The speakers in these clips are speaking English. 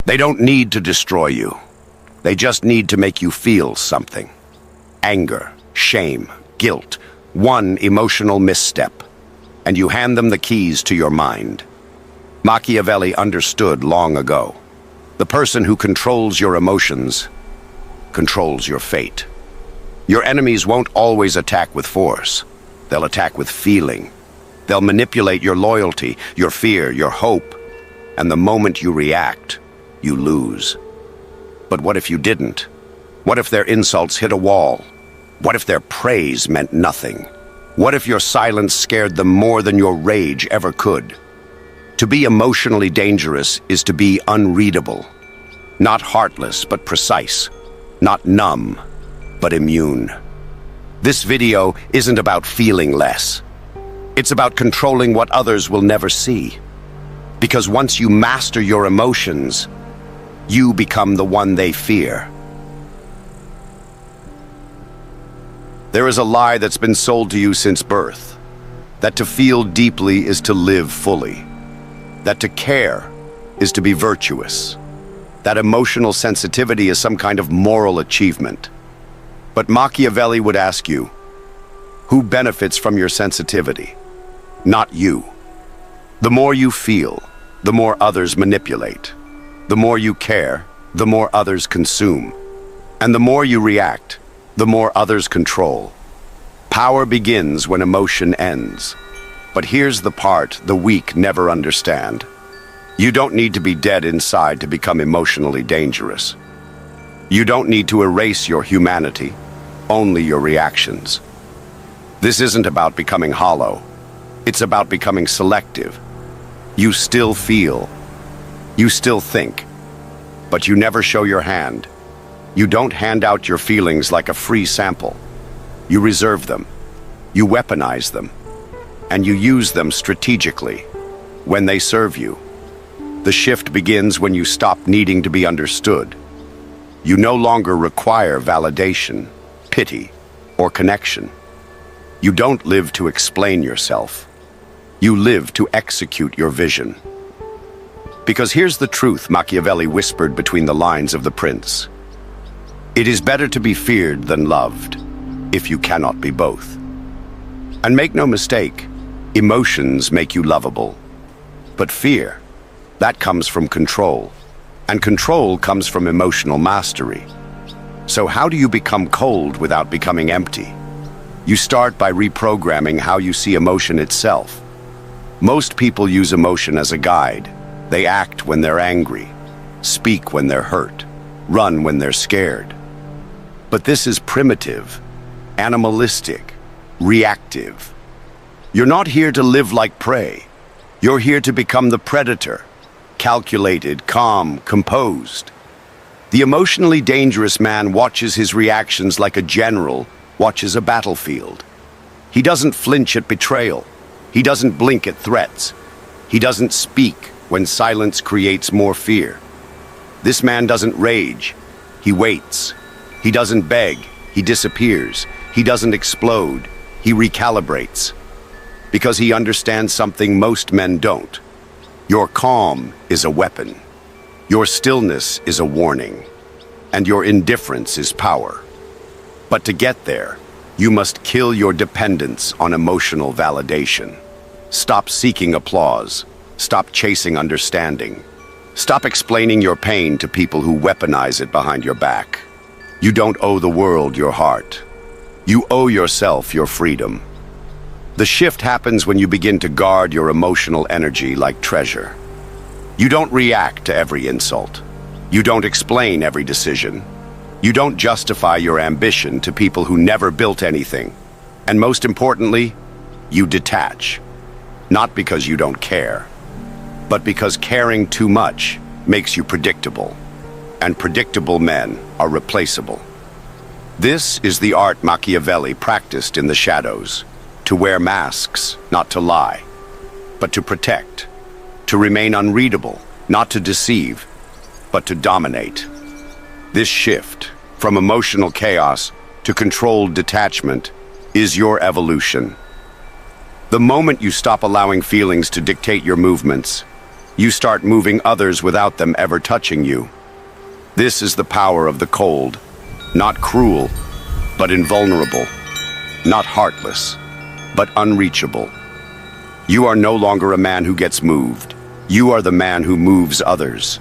They don't need to destroy you. They just need to make you feel something. Anger, shame, guilt, one emotional misstep, and you hand them the keys to your mind. Machiavelli understood long ago. The person who controls your emotions controls your fate. Your enemies won't always attack with force. They'll attack with feeling. They'll manipulate your loyalty, your fear, your hope. And the moment you react, you lose. But what if you didn't? What if their insults hit a wall? What if their praise meant nothing? What if your silence scared them more than your rage ever could? To be emotionally dangerous is to be unreadable. Not heartless, but precise. Not numb, but immune. This video isn't about feeling less. It's about controlling what others will never see. Because once you master your emotions, you become the one they fear. There is a lie that's been sold to you since birth, that to feel deeply is to live fully, that to care is to be virtuous, that emotional sensitivity is some kind of moral achievement. But Machiavelli would ask you, who benefits from your sensitivity? Not you. The more you feel, the more others manipulate. The more you care, the more others consume. And the more you react, the more others control. Power begins when emotion ends. But here's the part the weak never understand. You don't need to be dead inside to become emotionally dangerous. You don't need to erase your humanity, only your reactions. This isn't about becoming hollow. It's about becoming selective. You still feel. You still think. But you never show your hand. You don't hand out your feelings like a free sample. You reserve them. You weaponize them. And you use them strategically when they serve you. The shift begins when you stop needing to be understood. You no longer require validation, pity, or connection. You don't live to explain yourself. You live to execute your vision. Because here's the truth Machiavelli whispered between the lines of The Prince. It is better to be feared than loved, if you cannot be both. And make no mistake, emotions make you lovable. But fear, that comes from control. And control comes from emotional mastery. So how do you become cold without becoming empty? You start by reprogramming how you see emotion itself. Most people use emotion as a guide. They act when they're angry, speak when they're hurt, run when they're scared. But this is primitive, animalistic, reactive. You're not here to live like prey. You're here to become the predator, calculated, calm, composed. The emotionally dangerous man watches his reactions like a general watches a battlefield. He doesn't flinch at betrayal. He doesn't blink at threats. He doesn't speak when silence creates more fear. This man doesn't rage. He waits. He doesn't beg. He disappears. He doesn't explode. He recalibrates. Because he understands something most men don't. Your calm is a weapon. Your stillness is a warning. And your indifference is power. But to get there, you must kill your dependence on emotional validation. Stop seeking applause. Stop chasing understanding. Stop explaining your pain to people who weaponize it behind your back. You don't owe the world your heart. You owe yourself your freedom. The shift happens when you begin to guard your emotional energy like treasure. You don't react to every insult. You don't explain every decision. You don't justify your ambition to people who never built anything. And most importantly, you detach. Not because you don't care, but because caring too much makes you predictable. And predictable men are replaceable. This is the art Machiavelli practiced in the shadows. To wear masks, not to lie, but to protect. To remain unreadable, not to deceive, but to dominate. This shift, from emotional chaos to controlled detachment, is your evolution. The moment you stop allowing feelings to dictate your movements, You start moving others without them ever touching you. This is the power of the cold. Not cruel, but invulnerable. Not heartless, but unreachable. You are no longer a man who gets moved. You are the man who moves others.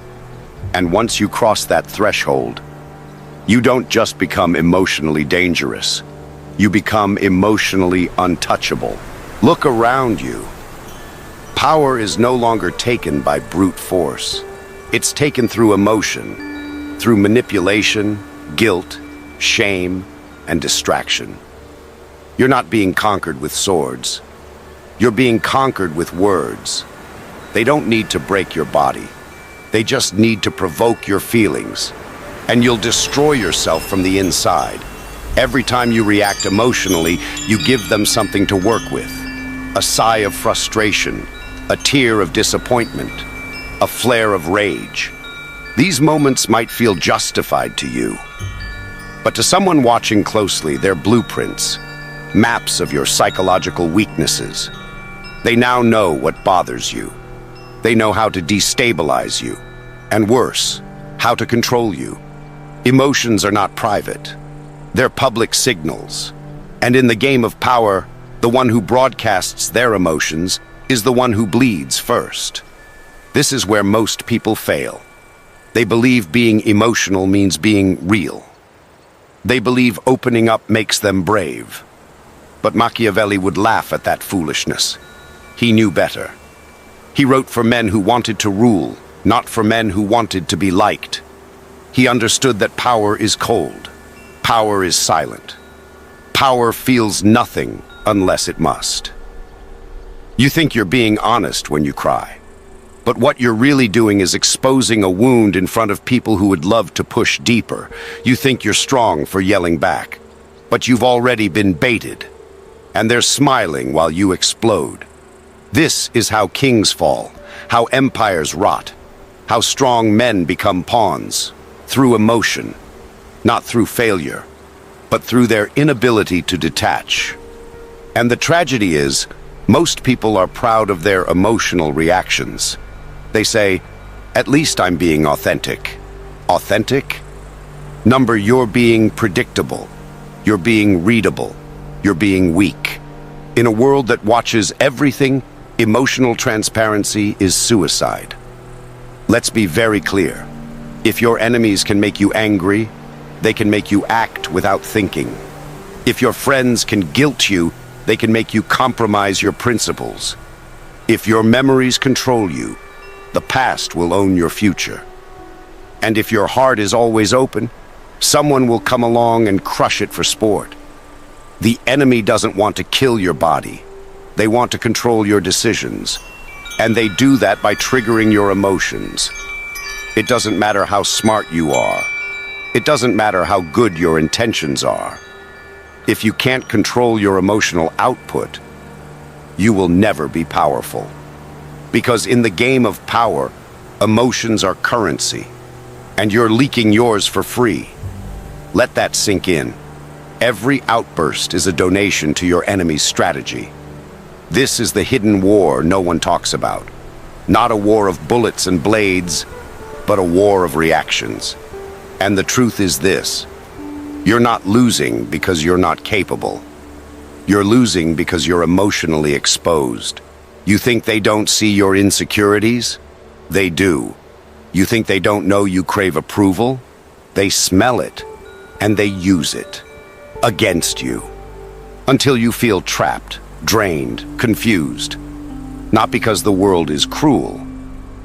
And once you cross that threshold, you don't just become emotionally dangerous. You become emotionally untouchable. Look around you. Power is no longer taken by brute force. It's taken through emotion, through manipulation, guilt, shame, and distraction. You're not being conquered with swords. You're being conquered with words. They don't need to break your body. They just need to provoke your feelings. And you'll destroy yourself from the inside. Every time you react emotionally, you give them something to work with. A sigh of frustration, a tear of disappointment, a flare of rage. These moments might feel justified to you. But to someone watching closely, they're blueprints, maps of your psychological weaknesses. They now know what bothers you. They know how to destabilize you. And worse, how to control you. Emotions are not private. They're public signals. And in the game of power, the one who broadcasts their emotions is the one who bleeds first. This is where most people fail. They believe being emotional means being real. They believe opening up makes them brave. But Machiavelli would laugh at that foolishness. He knew better. He wrote for men who wanted to rule, not for men who wanted to be liked. He understood that power is cold. Power is silent. Power feels nothing unless it must. You think you're being honest when you cry. But what you're really doing is exposing a wound in front of people who would love to push deeper. You think you're strong for yelling back. But you've already been baited. And they're smiling while you explode. This is how kings fall, how empires rot, how strong men become pawns. Through emotion, not through failure, but through their inability to detach. And the tragedy is, most people are proud of their emotional reactions. They say, at least I'm being authentic. Authentic? Number, you're being predictable. You're being readable. You're being weak. In a world that watches everything, emotional transparency is suicide. Let's be very clear. If your enemies can make you angry, they can make you act without thinking. If your friends can guilt you, they can make you compromise your principles. If your memories control you, the past will own your future. And if your heart is always open, someone will come along and crush it for sport. The enemy doesn't want to kill your body. They want to control your decisions. And they do that by triggering your emotions. It doesn't matter how smart you are. It doesn't matter how good your intentions are. If you can't control your emotional output, you will never be powerful. Because in the game of power, emotions are currency, and you're leaking yours for free. Let that sink in. Every outburst is a donation to your enemy's strategy. This is the hidden war no one talks about. Not a war of bullets and blades, but a war of reactions. And the truth is this: you're not losing because you're not capable. You're losing because you're emotionally exposed. You think they don't see your insecurities? They do. You think they don't know you crave approval? They smell it, and they use it against you. Until you feel trapped, drained, confused. Not because the world is cruel,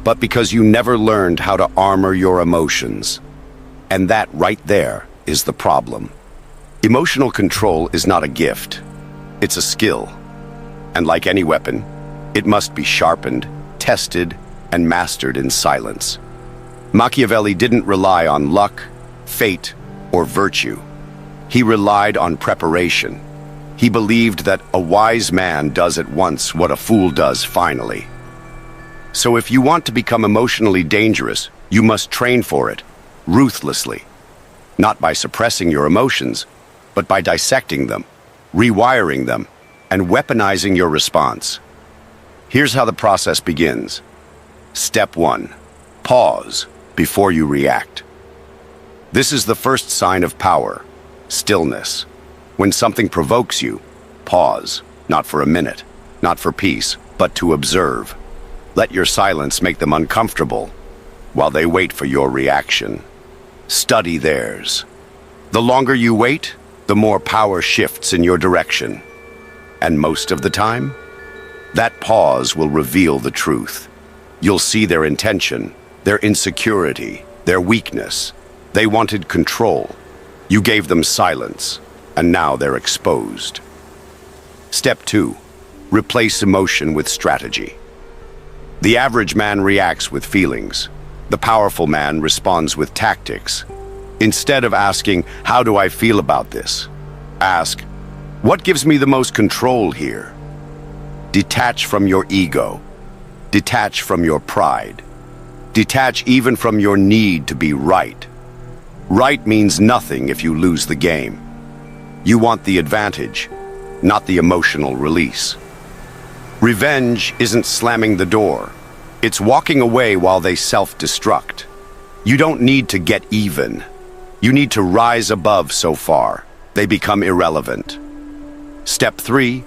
but because you never learned how to armor your emotions. And that right there is the problem. Emotional control is not a gift. It's a skill. And like any weapon, it must be sharpened, tested, and mastered in silence. Machiavelli didn't rely on luck, fate, or virtue. He relied on preparation. He believed that a wise man does at once what a fool does finally. So if you want to become emotionally dangerous, you must train for it, ruthlessly. Not by suppressing your emotions, but by dissecting them, rewiring them, and weaponizing your response. Here's how the process begins. Step 1. Pause before you react. This is the first sign of power, stillness. When something provokes you, pause, not for a minute, not for peace, but to observe. Let your silence make them uncomfortable while they wait for your reaction. Study theirs. The longer you wait, the more power shifts in your direction. And most of the time, that pause will reveal the truth. You'll see their intention, their insecurity, their weakness. They wanted control. You gave them silence, and now they're exposed. Step 2. Replace emotion with strategy. The average man reacts with feelings. The powerful man responds with tactics. Instead of asking, "How do I feel about this?" ask, "What gives me the most control here?" Detach from your ego. Detach from your pride. Detach even from your need to be right. Right means nothing if you lose the game. You want the advantage, not the emotional release. Revenge isn't slamming the door. It's walking away while they self-destruct. You don't need to get even. You need to rise above so far. They become irrelevant. Step 3.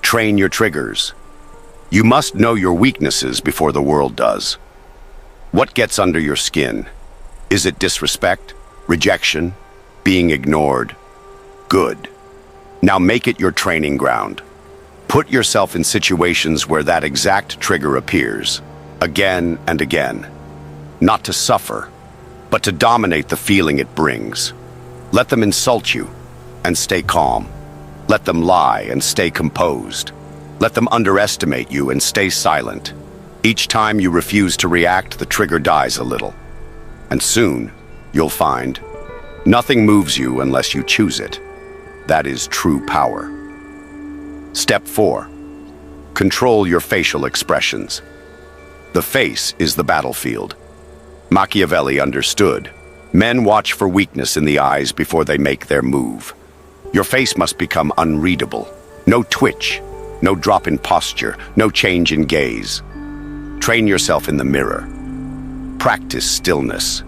Train your triggers. You must know your weaknesses before the world does. What gets under your skin? Is it disrespect, rejection, being ignored? Good. Now make it your training ground. Put yourself in situations where that exact trigger appears, again and again. Not to suffer, but to dominate the feeling it brings. Let them insult you and stay calm. Let them lie and stay composed. Let them underestimate you and stay silent. Each time you refuse to react, the trigger dies a little. And soon, you'll find, nothing moves you unless you choose it. That is true power. Step 4. Control your facial expressions. The face is the battlefield. Machiavelli understood. Men watch for weakness in the eyes before they make their move. Your face must become unreadable. No twitch, no drop in posture, no change in gaze. Train yourself in the mirror. Practice stillness.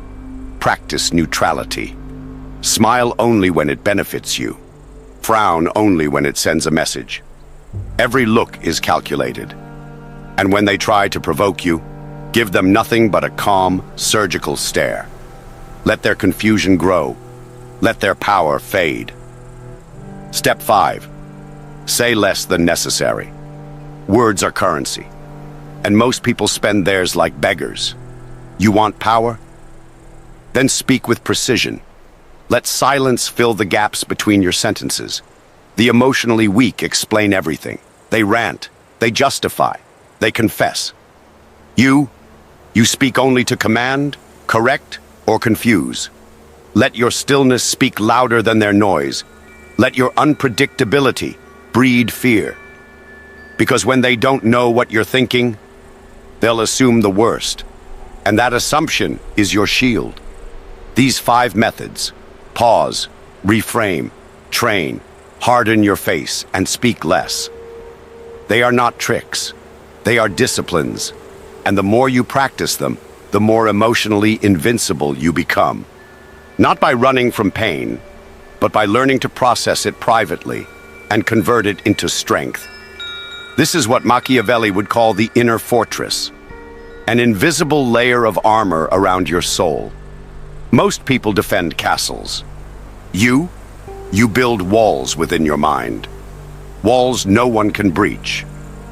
Practice neutrality. Smile only when it benefits you. Frown only when it sends a message. Every look is calculated. And when they try to provoke you, give them nothing but a calm, surgical stare. Let their confusion grow. Let their power fade. Step 5. Say less than necessary. Words are currency, and most people spend theirs like beggars. You want power? Then speak with precision. Let silence fill the gaps between your sentences. The emotionally weak explain everything. They rant, they justify, they confess. You speak only to command, correct, or confuse. Let your stillness speak louder than their noise. Let your unpredictability breed fear. Because when they don't know what you're thinking, they'll assume the worst. And that assumption is your shield. These 5 methods: pause, reframe, train, harden your face, and speak less. They are not tricks. They are disciplines. And the more you practice them, the more emotionally invincible you become. Not by running from pain, but by learning to process it privately and convert it into strength. This is what Machiavelli would call the inner fortress, an invisible layer of armor around your soul. Most people defend castles. You build walls within your mind. Walls no one can breach,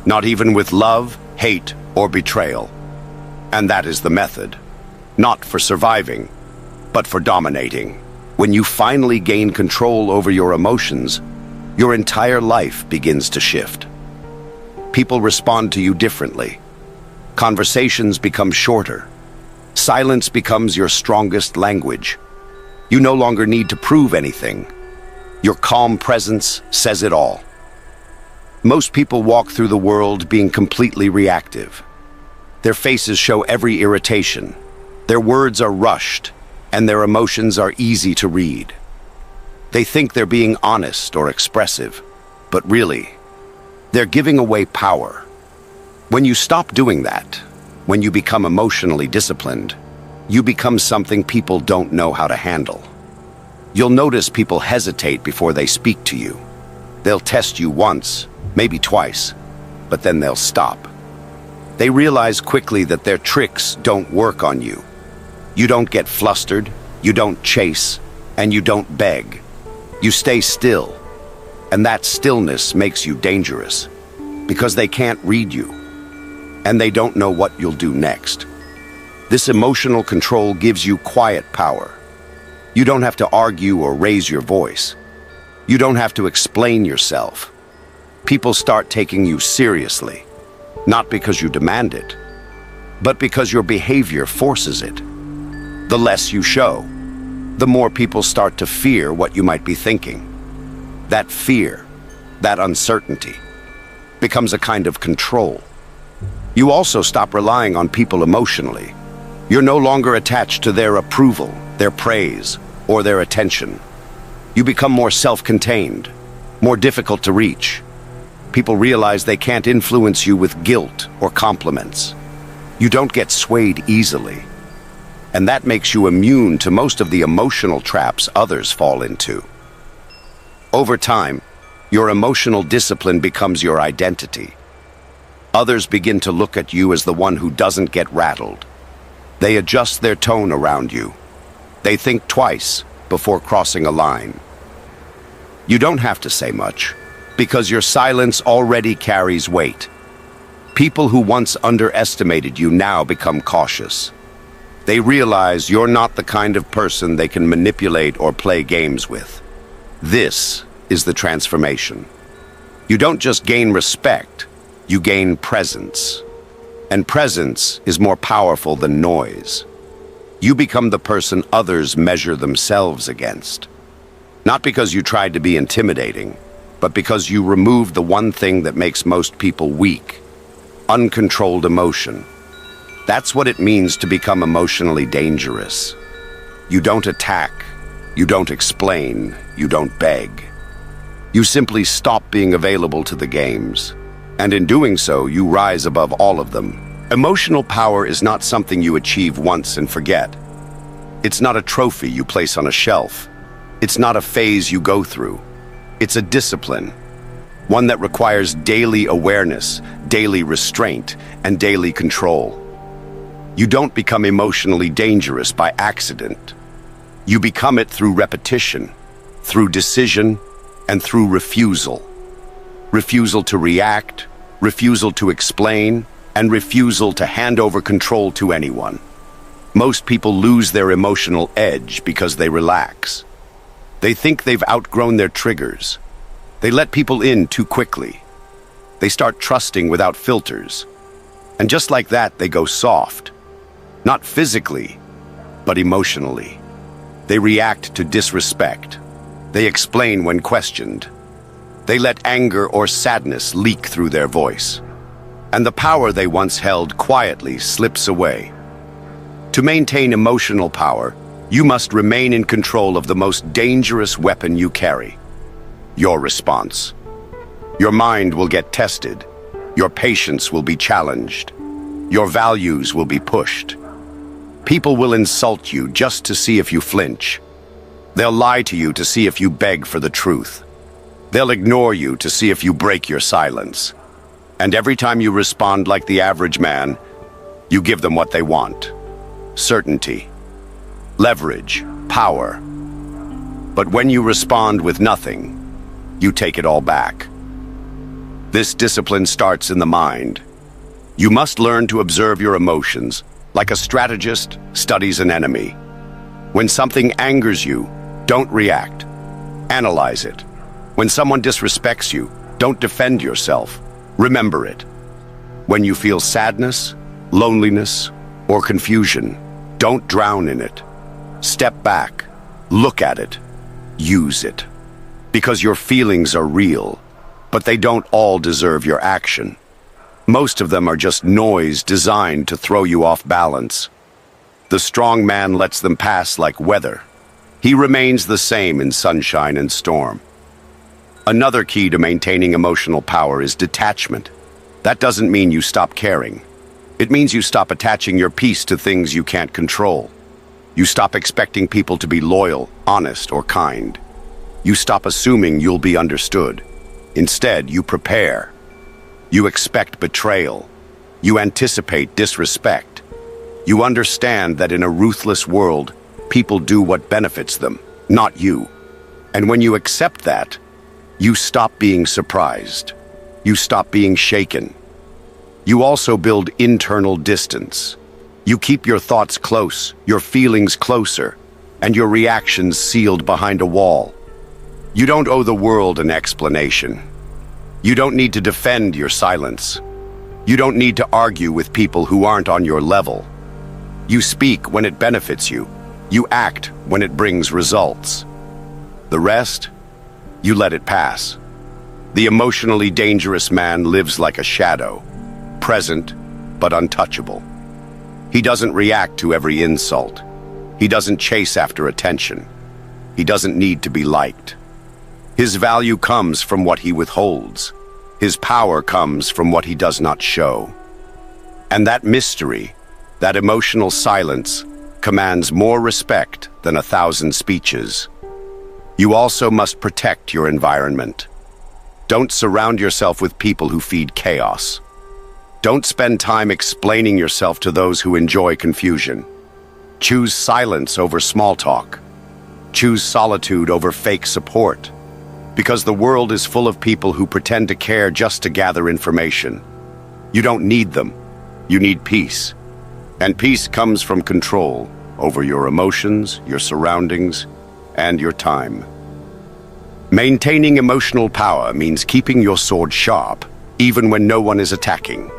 not even with love, hate, or betrayal. And that is the method, not for surviving, but for dominating. When you finally gain control over your emotions, your entire life begins to shift. People respond to you differently. Conversations become shorter. Silence becomes your strongest language. You no longer need to prove anything. Your calm presence says it all. Most people walk through the world being completely reactive. Their faces show every irritation. Their words are rushed, and their emotions are easy to read. They think they're being honest or expressive, but really, they're giving away power. When you stop doing that, When you become emotionally disciplined, you become something people don't know how to handle. You'll notice people hesitate before they speak to you. They'll test you once, maybe twice, but then they'll stop. They realize quickly that their tricks don't work on you. You don't get flustered, you don't chase, and you don't beg. You stay still, and that stillness makes you dangerous, because they can't read you, and they don't know what you'll do next. This emotional control gives you quiet power. You don't have to argue or raise your voice. You don't have to explain yourself. People start taking you seriously, not because you demand it, but because your behavior forces it. The less you show, the more people start to fear what you might be thinking. That fear, that uncertainty, becomes a kind of control. You also stop relying on people emotionally. You're no longer attached to their approval, their praise, or their attention. You become more self-contained, more difficult to reach. People realize they can't influence you with guilt or compliments. You don't get swayed easily. And that makes you immune to most of the emotional traps others fall into. Over time, your emotional discipline becomes your identity. Others begin to look at you as the one who doesn't get rattled. They adjust their tone around you. They think twice before crossing a line. You don't have to say much, because your silence already carries weight. People who once underestimated you now become cautious. They realize you're not the kind of person they can manipulate or play games with. This is the transformation. You don't just gain respect, you gain presence. And presence is more powerful than noise. You become the person others measure themselves against. Not because you tried to be intimidating, but because you removed the one thing that makes most people weak: uncontrolled emotion. That's what it means to become emotionally dangerous. You don't attack, you don't explain, you don't beg. You simply stop being available to the games. And in doing so, you rise above all of them. Emotional power is not something you achieve once and forget. It's not a trophy you place on a shelf. It's not a phase you go through. It's a discipline, one that requires daily awareness, daily restraint, and daily control. You don't become emotionally dangerous by accident. You become it through repetition, through decision, and through refusal. Refusal to react, refusal to explain, and refusal to hand over control to anyone. Most people lose their emotional edge because they relax. They think they've outgrown their triggers. They let people in too quickly. They start trusting without filters. And just like that, they go soft. Not physically, but emotionally. They react to disrespect. They explain when questioned. They let anger or sadness leak through their voice. And the power they once held quietly slips away. To maintain emotional power, you must remain in control of the most dangerous weapon you carry: your response. Your mind will get tested. Your patience will be challenged. Your values will be pushed. People will insult you just to see if you flinch. They'll lie to you to see if you beg for the truth. They'll ignore you to see if you break your silence. And every time you respond like the average man, you give them what they want: certainty, leverage, power. But when you respond with nothing, you take it all back. This discipline starts in the mind. You must learn to observe your emotions, like a strategist studies an enemy. When something angers you, don't react. Analyze it. When someone disrespects you, don't defend yourself. Remember it. When you feel sadness, loneliness, or confusion, don't drown in it. Step back, look at it, use it. Because your feelings are real, but they don't all deserve your action. Most of them are just noise designed to throw you off balance. The strong man lets them pass like weather. He remains the same in sunshine and storm. Another key to maintaining emotional power is detachment. That doesn't mean you stop caring. It means you stop attaching your peace to things you can't control. You stop expecting people to be loyal, honest, or kind. You stop assuming you'll be understood. Instead, you prepare. You expect betrayal. You anticipate disrespect. You understand that in a ruthless world, people do what benefits them, not you. And when you accept that, you stop being surprised. You stop being shaken. You also build internal distance. You keep your thoughts close, your feelings closer, and your reactions sealed behind a wall. You don't owe the world an explanation. You don't need to defend your silence. You don't need to argue with people who aren't on your level. You speak when it benefits you. You act when it brings results. The rest, you let it pass. The emotionally dangerous man lives like a shadow, present but untouchable. He doesn't react to every insult. He doesn't chase after attention. He doesn't need to be liked. His value comes from what he withholds. His power comes from what he does not show. And that mystery, that emotional silence, commands more respect than 1,000 speeches. You also must protect your environment. Don't surround yourself with people who feed chaos. Don't spend time explaining yourself to those who enjoy confusion. Choose silence over small talk. Choose solitude over fake support. Because the world is full of people who pretend to care just to gather information. You don't need them. You need peace. And peace comes from control over your emotions, your surroundings, and your time. Maintaining emotional power means keeping your sword sharp, even when no one is attacking.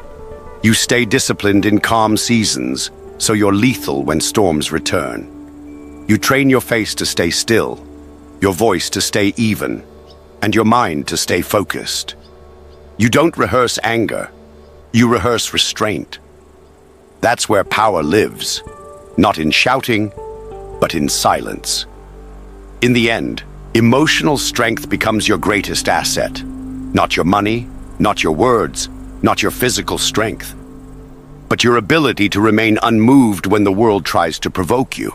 You stay disciplined in calm seasons, so you're lethal when storms return. You train your face to stay still, your voice to stay even, and your mind to stay focused. You don't rehearse anger, you rehearse restraint. That's where power lives, not in shouting, but in silence. In the end, emotional strength becomes your greatest asset. Not your money, not your words, not your physical strength, but your ability to remain unmoved when the world tries to provoke you.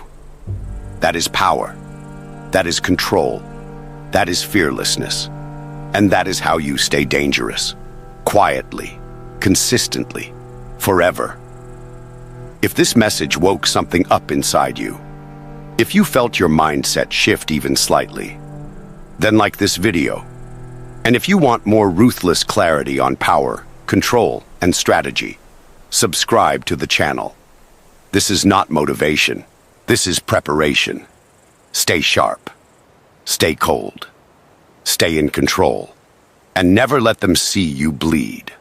That is power. That is control. That is fearlessness. And that is how you stay dangerous. Quietly, consistently, forever. If this message woke something up inside you, if you felt your mindset shift even slightly, then like this video. And if you want more ruthless clarity on power, control, and strategy, subscribe to the channel. This is not motivation. This is preparation. Stay sharp. Stay cold. Stay in control. And never let them see you bleed.